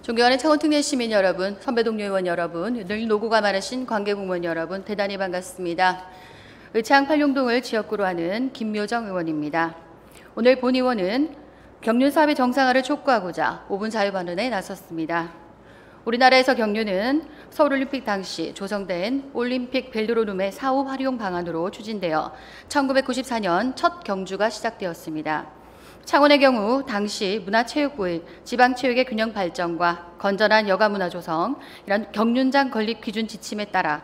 존경하는 창원특례 시민 여러분, 선배 동료 의원 여러분, 늘 노고가 많으신 관계공무원 여러분, 대단히 반갑습니다. 의창 팔룡동을 지역구로 하는 김묘정 의원입니다. 오늘 본 의원은 경륜 사업의 정상화를 촉구하고자 5분 자유발언에 나섰습니다. 우리나라에서 경륜은 서울올림픽 당시 조성된 올림픽 벨드로룸의 사후 활용 방안으로 추진되어 1994년 첫 경주가 시작되었습니다. 창원의 경우 당시 문화체육부의 지방체육의 균형 발전과 건전한 여가문화 조성, 이런 경륜장 건립 기준 지침에 따라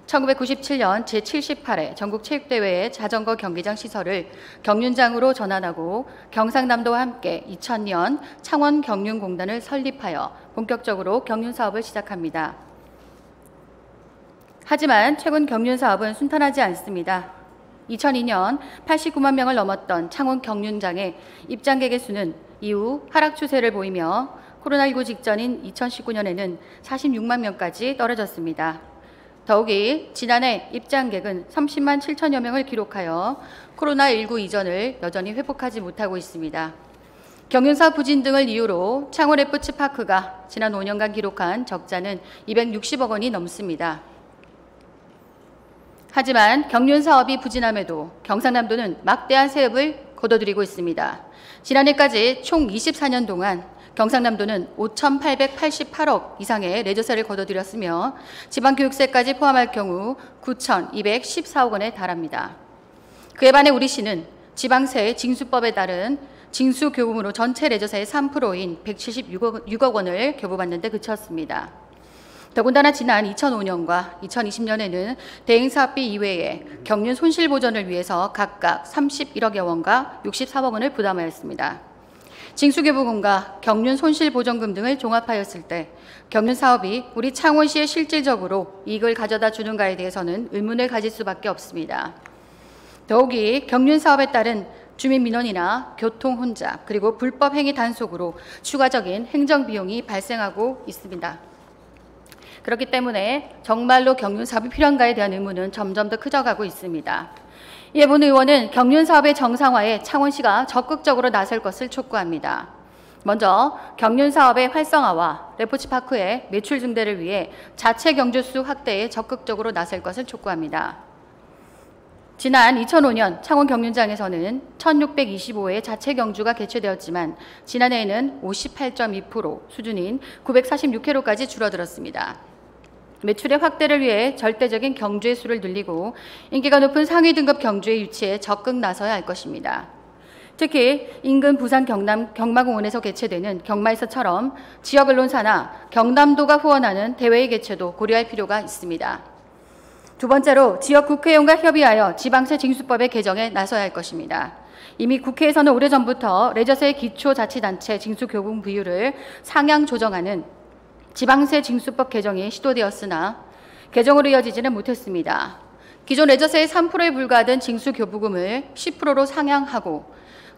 1997년 제78회 전국체육대회의 자전거 경기장 시설을 경륜장으로 전환하고 경상남도와 함께 2000년 창원경륜공단을 설립하여 본격적으로 경륜 사업을 시작합니다. 하지만 최근 경륜 사업은 순탄하지 않습니다. 2002년 89만 명을 넘었던 창원 경륜장의 입장객의 수는 이후 하락 추세를 보이며 코로나19 직전인 2019년에는 46만 명까지 떨어졌습니다. 더욱이 지난해 입장객은 30만 7천여 명을 기록하여 코로나19 이전을 여전히 회복하지 못하고 있습니다. 경륜사업 부진 등을 이유로 창원 FC파크가 지난 5년간 기록한 적자는 260억 원이 넘습니다. 하지만 경륜 사업이 부진함에도 경상남도는 막대한 세업을 거둬들이고 있습니다. 지난해까지 총 24년 동안 경상남도는 5,888억 이상의 레저세를 거둬들였으며 지방교육세까지 포함할 경우 9,214억 원에 달합니다. 그에 반해 우리시는 지방세 징수법에 따른 징수교부으로 전체 레저세의 3%인 176억 원을 교부받는 데 그쳤습니다. 더군다나 지난 2005년과 2020년에는 대행사업비 이외에 경륜 손실보전을 위해서 각각 31억여 원과 64억 원을 부담하였습니다. 징수교부금과 경륜 손실보전금 등을 종합하였을 때 경륜 사업이 우리 창원시에 실질적으로 이익을 가져다 주는가에 대해서는 의문을 가질 수밖에 없습니다. 더욱이 경륜 사업에 따른 주민 민원이나 교통 혼잡 그리고 불법 행위 단속으로 추가적인 행정비용이 발생하고 있습니다. 그렇기 때문에 정말로 경륜 사업이 필요한가에 대한 의문은 점점 더 커져가고 있습니다. 이에 본 의원은 경륜 사업의 정상화에 창원시가 적극적으로 나설 것을 촉구합니다. 먼저 경륜 사업의 활성화와 레포츠파크의 매출 증대를 위해 자체 경주수 확대에 적극적으로 나설 것을 촉구합니다. 지난 2005년 창원 경륜장에서는 1625회 자체 경주가 개최되었지만 지난해에는 58.2% 수준인 946회로까지 줄어들었습니다. 매출의 확대를 위해 절대적인 경주의 수를 늘리고 인기가 높은 상위 등급 경주의 유치에 적극 나서야 할 것입니다. 특히 인근 부산 경마공원에서 개최되는 경마에서처럼 지역 언론사나 경남도가 후원하는 대회의 개최도 고려할 필요가 있습니다. 두 번째로 지역 국회의원과 협의하여 지방세 징수법의 개정에 나서야 할 것입니다. 이미 국회에서는 오래전부터 레저세 기초자치단체 징수교부금 비율을 상향 조정하는 지방세 징수법 개정이 시도되었으나 개정으로 이어지지는 못했습니다. 기존 레저세의 3%에 불과하던 징수교부금을 10%로 상향하고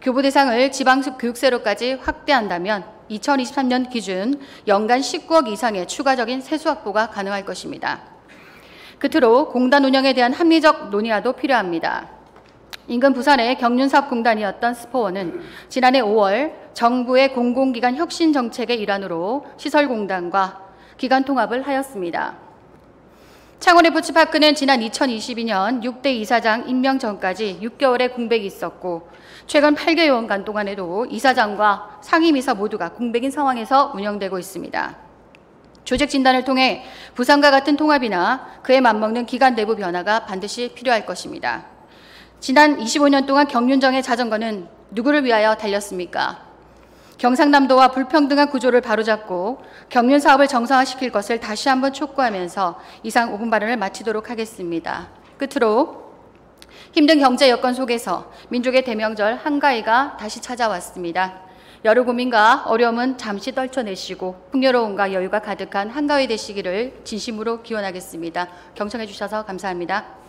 교부 대상을 지방교육세로까지 확대한다면 2023년 기준 연간 19억 이상의 추가적인 세수 확보가 가능할 것입니다. 끝으로 공단 운영에 대한 합리적 논의화도 필요합니다. 인근 부산의 경륜사업공단이었던 스포원은 지난해 5월 정부의 공공기관 혁신 정책의 일환으로 시설공단과 기관 통합을 하였습니다. 창원 FC파크는 지난 2022년 6대 이사장 임명 전까지 6개월의 공백이 있었고 최근 8개월간 동안에도 이사장과 상임이사 모두가 공백인 상황에서 운영되고 있습니다. 조직 진단을 통해 부산과 같은 통합이나 그에 맞먹는 기관 내부 변화가 반드시 필요할 것입니다. 지난 25년 동안 경륜장의 자전거는 누구를 위하여 달렸습니까? 경상남도와 불평등한 구조를 바로잡고 경륜 사업을 정상화시킬 것을 다시 한번 촉구하면서 이상 5분 발언을 마치도록 하겠습니다. 끝으로 힘든 경제 여건 속에서 민족의 대명절 한가위가 다시 찾아왔습니다. 여러 고민과 어려움은 잠시 떨쳐내시고 풍요로움과 여유가 가득한 한가위 되시기를 진심으로 기원하겠습니다. 경청해 주셔서 감사합니다.